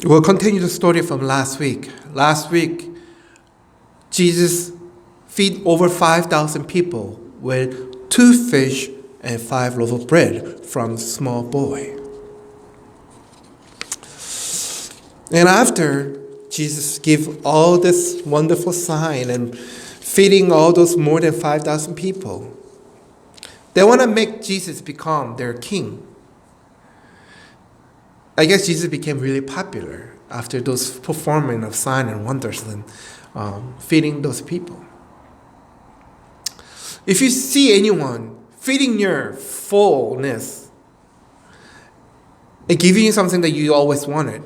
We'll continue the story from last week. Last week, Jesus feed over 5,000 people with 2 fish and 5 loaves of bread from a small boy. And after Jesus gave all this wonderful sign and feeding all those more than 5,000 people, they want to make Jesus become their king. I guess Jesus became really popular after those performing of signs and wonders and feeding those people. If you see anyone feeding your fullness and giving you something that you always wanted,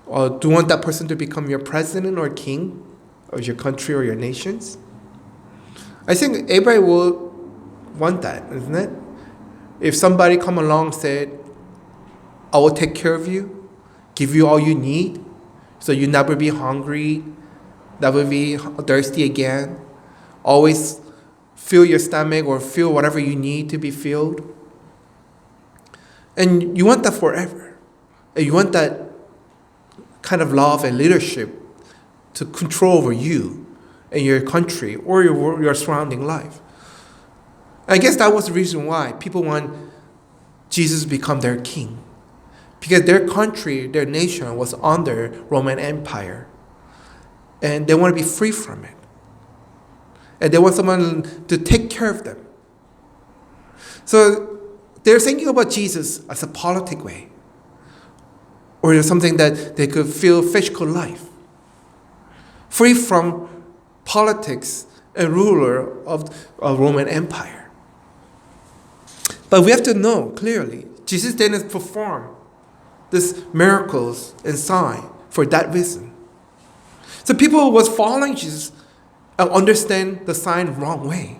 or do you want that person to become your president or king of your country or your nations? I think everybody will want that, isn't it? If somebody come along and said, I will take care of you, give you all you need, so you never be hungry, never be thirsty again, always fill your stomach or fill whatever you need to be filled. And you want that forever. And you want that kind of love and leadership to control over you and your country or your surrounding life. I guess that was the reason why people want Jesus to become their king. Because their country, their nation was under Roman Empire. And they want to be free from it. And they want someone to take care of them. So they're thinking about Jesus as a politic way. Or something that they could feel physical life. Free from politics and ruler of Roman Empire. But we have to know clearly, Jesus didn't perform these miracles and signs for that reason. So people was following Jesus and understand the sign wrong way.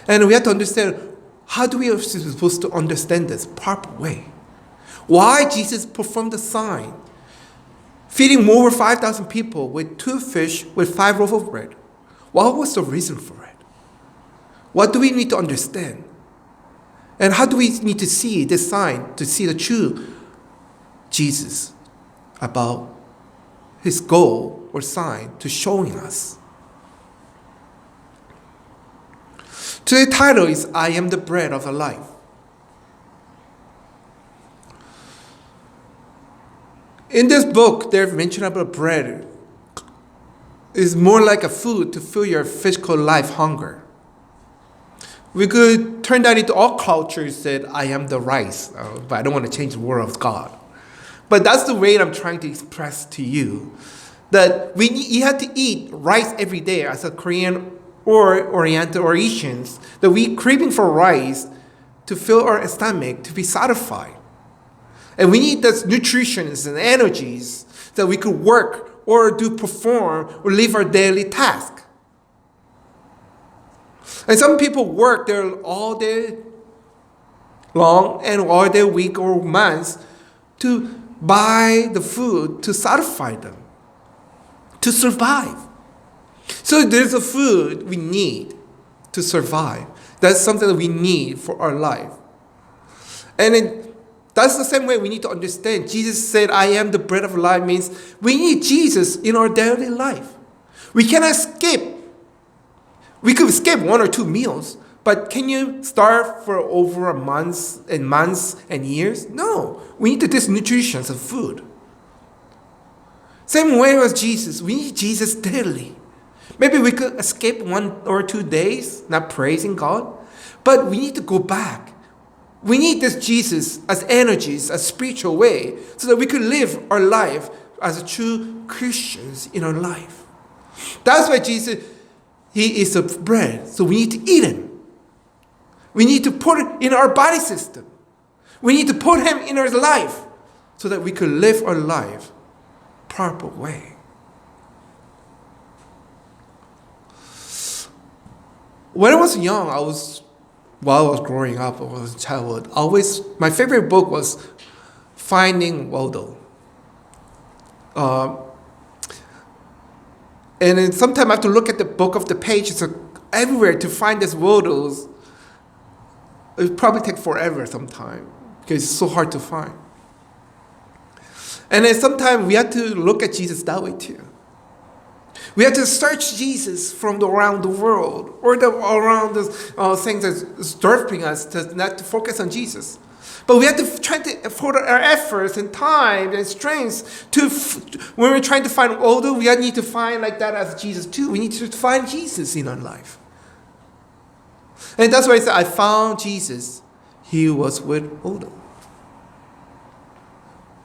And we have to understand, how do we are supposed to understand this proper way? Why Jesus performed the sign, feeding over 5,000 people with 2 fish with 5 loaves of bread? What was the reason for it? What do we need to understand? And how do we need to see this sign, to see the true Jesus about his goal or sign to showing us? Today's title is, I am the bread of the life. In this book, they've mentioned about bread is more like a food to fill your physical life hunger. We could turn that into all cultures that I am the rice, but I don't want to change the word of God. But that's the way I'm trying to express to you, that you have to eat rice every day as a Korean or Oriental or Asians, that we craving for rice to fill our stomach, to be satisfied. And we need those nutritions and energies that we could work or do perform or live our daily task. And some people work there all day long and all day week or months to buy the food to satisfy them, to survive. So there's a food we need to survive. That's something that we need for our life. And that's the same way we need to understand. Jesus said, I am the bread of life, means we need Jesus in our daily life. We cannot skip. We could skip 1 or 2 meals, but can you starve for over months and years? No. We need this nutrition of food. Same way as Jesus. We need Jesus daily. Maybe we could escape 1 or 2 days, not praising God, but we need to go back. We need this Jesus as energies, as spiritual way, so that we could live our life as true Christians in our life. That's why Jesus, he is the bread, so we need to eat him. We need to put it in our body system. We need to put him in our life, so that we could live our life proper way. When I was young, while I was growing up, I was a child, my favorite book was Finding Waldo. And then sometimes I have to look at the book of the pages everywhere to find these Waldos. It would probably take forever sometime because it's so hard to find. And then sometimes we have to look at Jesus that way too. We have to search Jesus from around the world or around the things that's disturbing us, not to focus on Jesus. But we have to try to put our efforts and time and strength when we're trying to find, although we need to find like that as Jesus too. We need to find Jesus in our life. And that's why I said, I found Jesus. He was with Odo.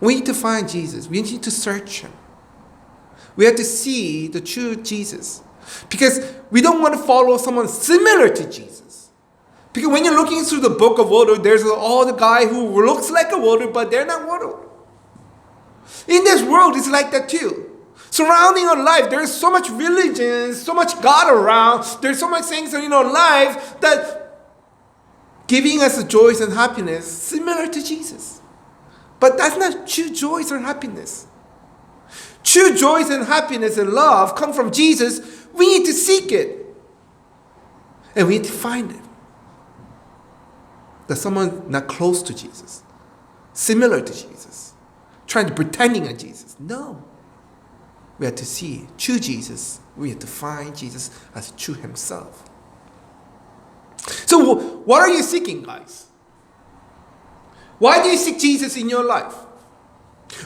We need to find Jesus. We need to search him. We have to see the true Jesus. Because we don't want to follow someone similar to Jesus. Because when you're looking through the book of Odo, there's all the guy who looks like a Odo, but they're not Odo. In this world, it's like that too. Surrounding our life, there's so much religion, so much God around. There's so much things in our life that giving us the joys and happiness similar to Jesus. But that's not true joys or happiness. True joys and happiness and love come from Jesus. We need to seek it. And we need to find it. That someone not close to Jesus, similar to Jesus, trying to pretending on Jesus. No. We have to see true Jesus. We have to find Jesus as true himself. So what are you seeking, guys? Why do you seek Jesus in your life?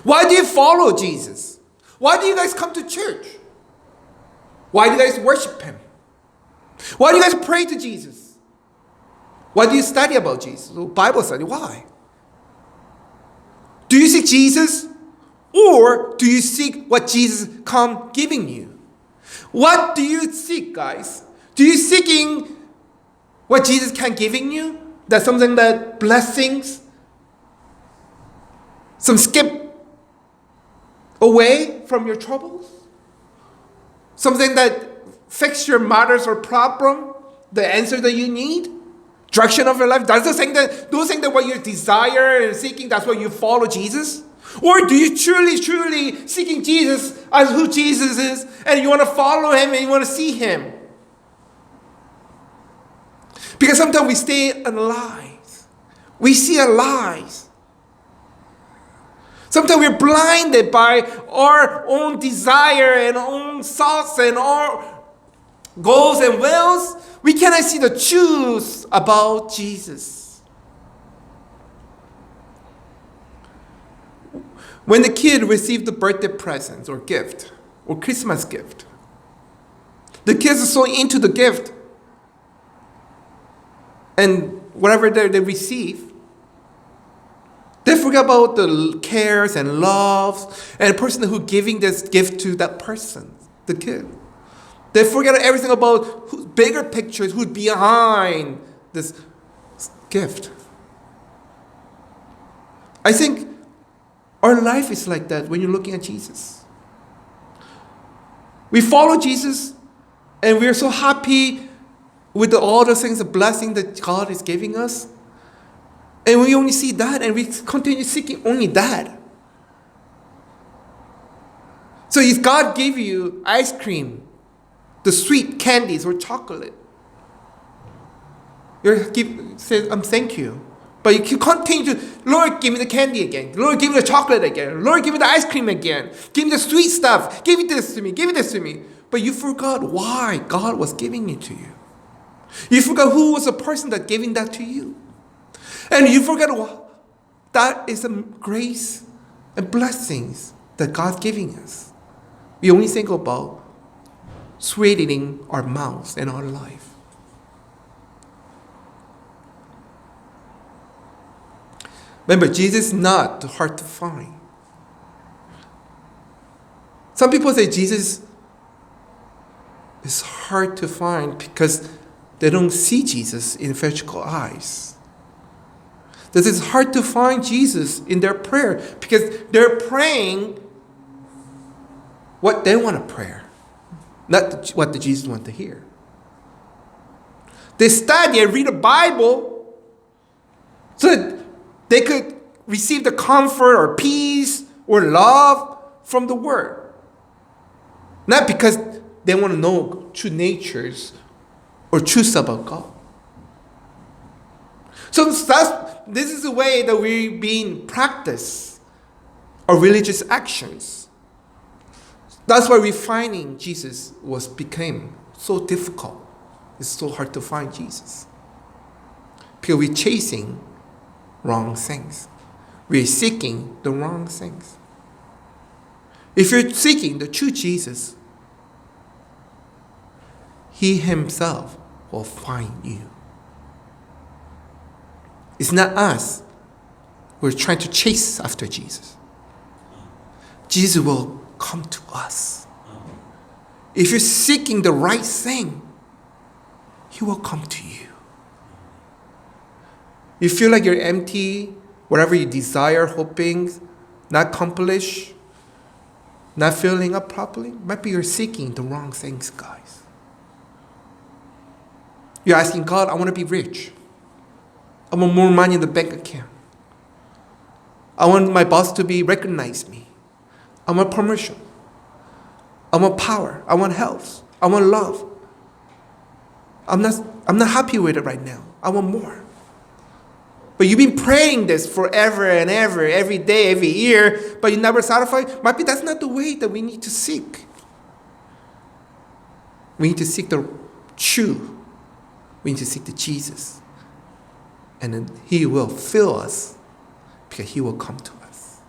Why do you follow Jesus? Why do you guys come to church? Why do you guys worship him? Why do you guys pray to Jesus? Why do you study about Jesus? Bible study. Why? Do you seek Jesus? Or do you seek what Jesus come giving you? What do you seek, guys? Do you seeking what Jesus can giving you? That's something that blessings, some skip away from your troubles? Something that fix your matters or problem, the answer that you need? Direction of your life? Does those things that what you desire and seeking, that's what you follow Jesus? Or do you truly seeking Jesus as who Jesus is, and you want to follow him and you want to see him? Because sometimes we stay in lies. We see our lies. Sometimes we're blinded by our own desire and our own thoughts and our goals and wills. We cannot see the truth about Jesus. When the kid received the birthday present or gift or Christmas gift, the kids are so into the gift and whatever they receive, they forget about the cares and loves and the person who giving this gift to that person, the kid. They forget everything about bigger pictures, who's behind this gift. I think our life is like that when you're looking at Jesus. We follow Jesus and we're so happy with all the things, the blessing that God is giving us. And we only see that and we continue seeking only that. So if God gave you ice cream, the sweet candies or chocolate, you say, thank you. But you continue to, Lord, give me the candy again. Lord, give me the chocolate again. Lord, give me the ice cream again. Give me the sweet stuff. Give this to me. Give this to me. But you forgot why God was giving it to you. You forgot who was the person that giving that to you. And you forget that is some grace and blessings that God's giving us. We only think about sweetening our mouths and our life. Remember, Jesus is not hard to find. Some people say Jesus is hard to find because they don't see Jesus in physical eyes. This is hard to find Jesus in their prayer because they're praying what they want to pray, not what the Jesus want to hear. They study and read the Bible so that they could receive the comfort or peace or love from the Word. Not because they want to know true natures or truths about God. So this is the way that we're being practiced or religious actions. That's why finding Jesus became so difficult. It's so hard to find Jesus. Because we're chasing wrong things. We're seeking the wrong things. If you're seeking the true Jesus, He Himself will find you. It's not us. We're trying to chase after Jesus. Jesus will come to us. If you're seeking the right thing, He will come to you. You feel like you're empty, whatever you desire, hoping, not accomplish, not filling up properly, might be you're seeking the wrong things, guys. You're asking God, I want to be rich. I want more money in the bank account. I want my boss to recognize me. I want promotion. I want power. I want health. I want love. I'm not happy with it right now. I want more. But you've been praying this forever and ever, every day, every year, but you're never satisfied. Might be that's not the way that we need to seek. We need to seek the true. We need to seek the Jesus. And then He will fill us because He will come to us.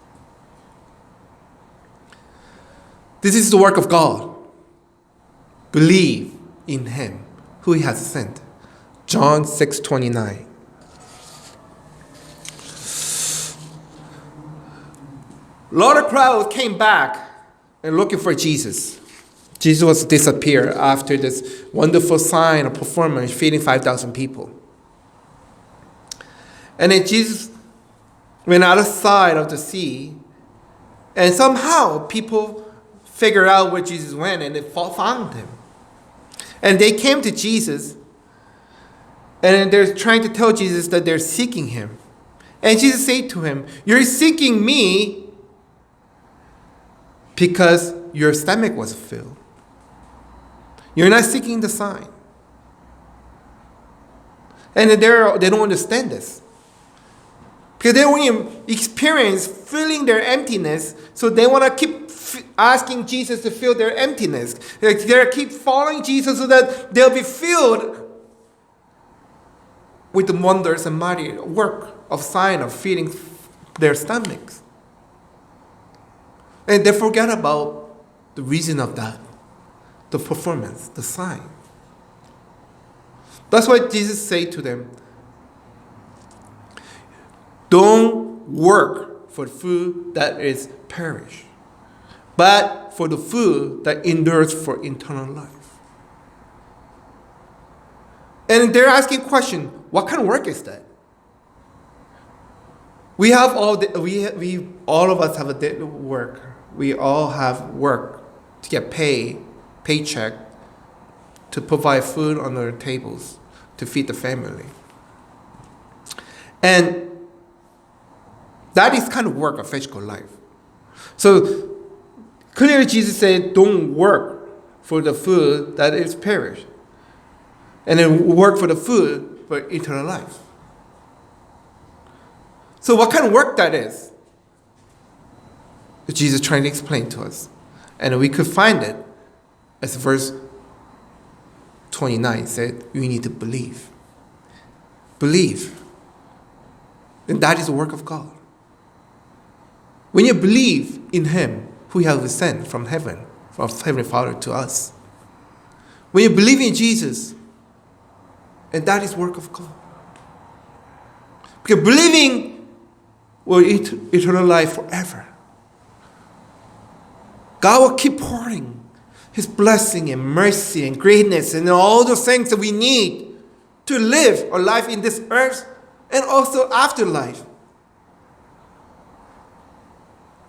This is the work of God. Believe in Him who He has sent. John 6:29. A lot of crowds came back and looking for Jesus. Jesus was disappeared after this wonderful sign of performance, feeding 5,000 people. And then Jesus went outside of the sea, and somehow people figured out where Jesus went, and they found Him. And they came to Jesus, and they're trying to tell Jesus that they're seeking Him. And Jesus said to him, "You're seeking me because your stomach was filled. You're not seeking the sign." And they don't understand this. Because they only experience filling their emptiness, so they want to keep asking Jesus to fill their emptiness. They keep following Jesus so that they'll be filled with the wonders and mighty work of sign of feeding their stomachs. And they forget about the reason of that, the performance, the sign. That's why Jesus said to them, don't work for food that is perish, but for the food that endures for eternal life. And they're asking a question, what kind of work is that? We have all of us have a work. We all have work to get paycheck, to provide food on our tables, to feed the family. And that is kind of work of physical life. So clearly Jesus said, don't work for the food that is perished. And then work for the food for eternal life. So what kind of work that is? Jesus trying to explain to us. And we could find it as verse 29 said, you need to believe. Believe. And that is the work of God. When you believe in Him, who He has sent from heaven, from Heavenly Father to us. When you believe in Jesus, and that is work of God. Because believing will eternal life forever. God will keep pouring His blessing and mercy and greatness and all those things that we need to live our life in this earth and also afterlife.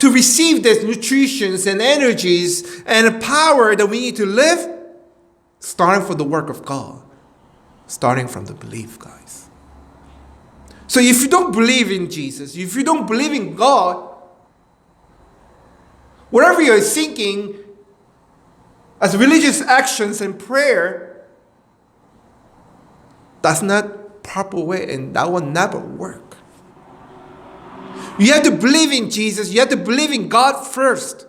To receive these nutritions and energies and power that we need to live, starting from the work of God, starting from the belief, guys. So if you don't believe in Jesus, if you don't believe in God, whatever you're seeking as religious actions and prayer, that's not proper way, and that will never work. You have to believe in Jesus. You have to believe in God first.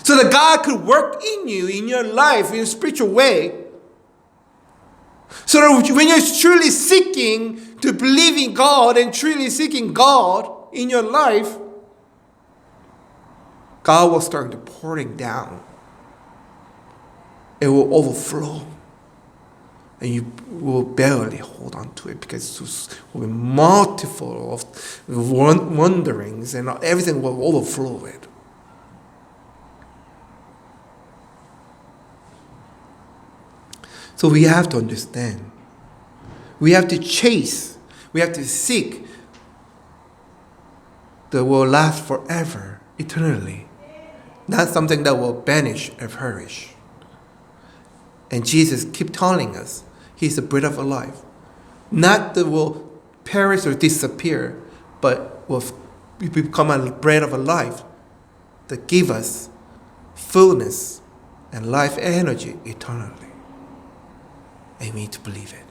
So that God could work in you, in your life, in a spiritual way. So that when you're truly seeking to believe in God and truly seeking God in your life, God will start to pouring down. It will overflow. And you will barely hold on to it because it will be multiple of wanderings and everything will overflow it. So we have to understand. We have to chase. We have to seek that will last forever, eternally. Not something that will vanish or perish. And Jesus keeps telling us He's the bread of life. Not that will perish or disappear, but will become a bread of life that give us fullness and life energy eternally. And we need to believe it.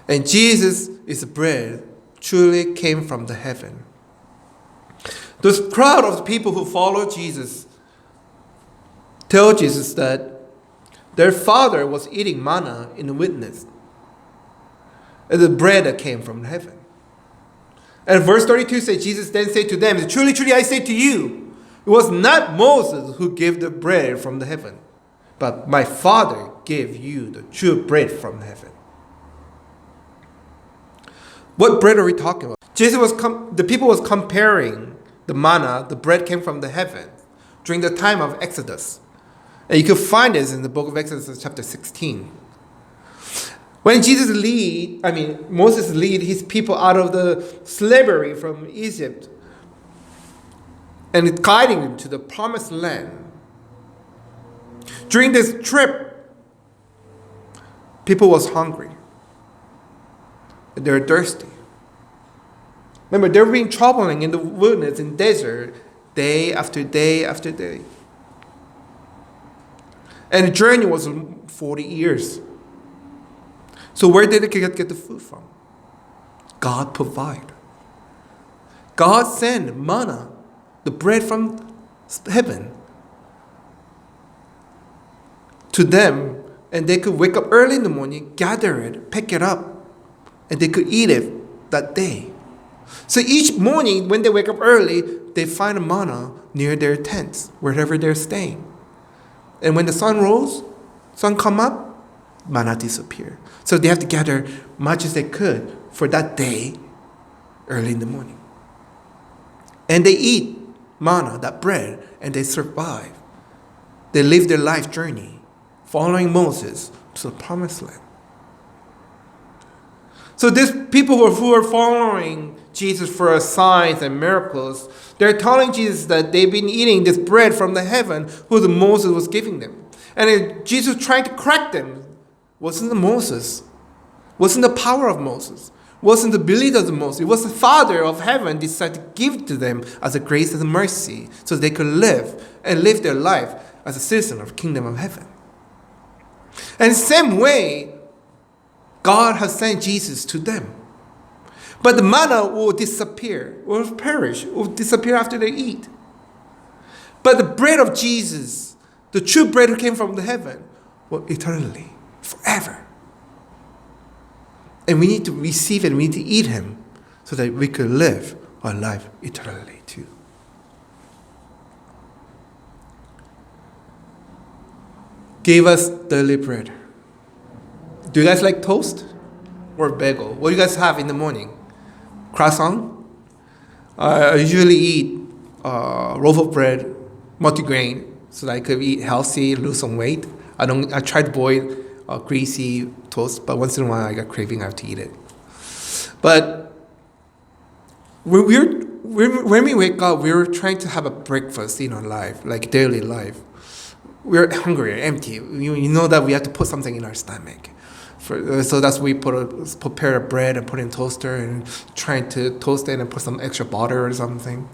And Jesus is the bread truly came from the heaven. This crowd of people who follow Jesus tell Jesus that their father was eating manna in the wilderness, and the bread that came from heaven. And verse 32 says, Jesus then said to them, truly, truly, I say to you, it was not Moses who gave the bread from the heaven, but my Father gave you the true bread from heaven. What bread are we talking about? The people was comparing the manna, the bread came from the heaven, during the time of Exodus. And you can find this in the book of Exodus chapter 16. When Moses lead his people out of the slavery from Egypt and guiding them to the promised land. During this trip, people was hungry. They were thirsty. Remember, they were being traveling in the wilderness, in desert, day after day after day. And the journey was 40 years. So where did they get the food from? God provided. God sent manna, the bread from heaven, to them, and they could wake up early in the morning, gather it, pick it up, and they could eat it that day. So each morning when they wake up early, they find a manna near their tents, wherever they're staying. And when the sun come up, manna disappear. So they have to gather much as they could for that day, early in the morning. And they eat manna, that bread, and they survive. They live their life journey, following Moses to the promised land. So these people who are following Jesus for signs and miracles, they're telling Jesus that they've been eating this bread from the heaven who the Moses was giving them. And Jesus trying to correct them. Wasn't the Moses. Wasn't the power of Moses. Wasn't the ability of Moses. It was the Father of heaven decided to give to them as a grace and mercy so they could live their life as a citizen of the kingdom of heaven. And the same way, God has sent Jesus to them. But the manna will disappear, will perish, will disappear after they eat. But the bread of Jesus, the true bread who came from the heaven, will eternally, forever. And we need to receive it, we need to eat him, so that we could live our life eternally too. Gave us daily bread. Do you guys like toast or bagel? What do you guys have in the morning? Croissant? I usually eat loaf of bread, multigrain, so that I could eat healthy, lose some weight. I try to avoid greasy toast, but once in a while I got craving, I have to eat it. But when we wake up, we're trying to have a breakfast in our life, like daily life. We're hungry, empty. You know that we have to put something in our stomach. So that's why we prepare a bread and put it in toaster and trying to toast it and put some extra butter or something.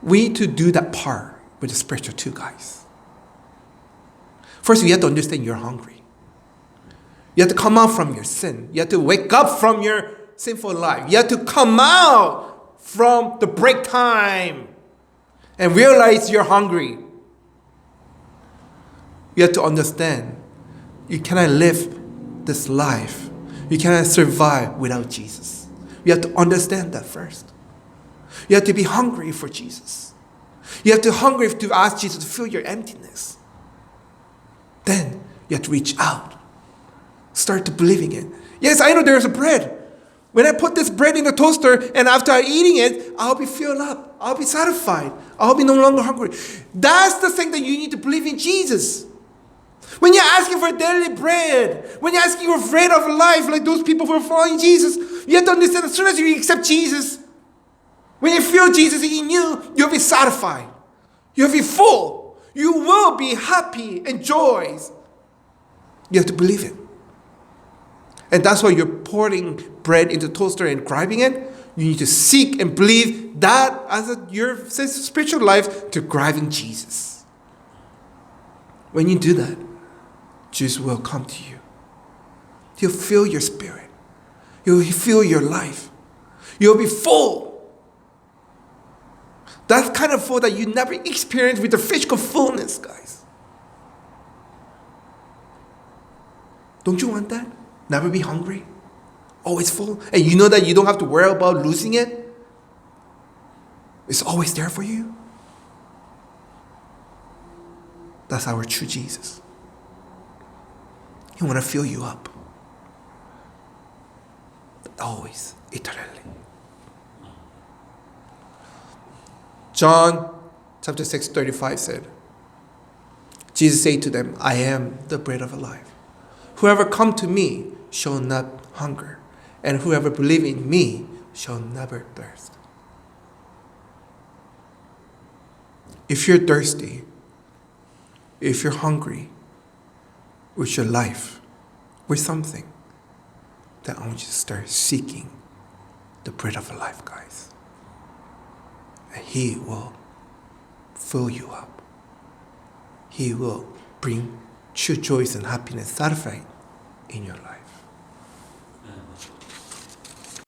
We need to do that part with the spiritual too, guys. First, you have to understand you're hungry. You have to come out from your sin. You have to wake up from your sinful life. You have to come out from the break time and realize you're hungry. You have to understand you cannot live this life. You cannot survive without Jesus. You have to understand that first. You have to be hungry for Jesus. You have to hungry to ask Jesus to fill your emptiness. Then you have to reach out. Start to believing it. Yes, I know there's a bread. When I put this bread in the toaster and after eating it, I'll be filled up. I'll be satisfied. I'll be no longer hungry. That's the thing that you need to believe in Jesus. When you're asking for daily bread, when you're asking for bread of life, like those people who are following Jesus, you have to understand as soon as you accept Jesus, when you feel Jesus in you, you'll be satisfied. You'll be full. You will be happy and joyous. You have to believe it. And that's why you're pouring bread into the toaster and grabbing it. You need to seek and believe that as your spiritual life to grabbing Jesus. When you do that, Jesus will come to you. He'll fill your spirit. He'll fill your life. You'll be full. That kind of full that you never experienced with the physical fullness, guys. Don't you want that? Never be hungry. Always full. And you know that you don't have to worry about losing it. It's always there for you. That's our true Jesus. He want to fill you up. Always, eternally. John chapter 6:35 said, Jesus said to them, I am the bread of life. Whoever come to me shall not hunger, and whoever believe in me shall never thirst. If you're thirsty, if you're hungry with your life, with something, then I want you to start seeking the bread of life, guys. And He will fill you up. He will bring true joy and happiness, satisfaction in your life.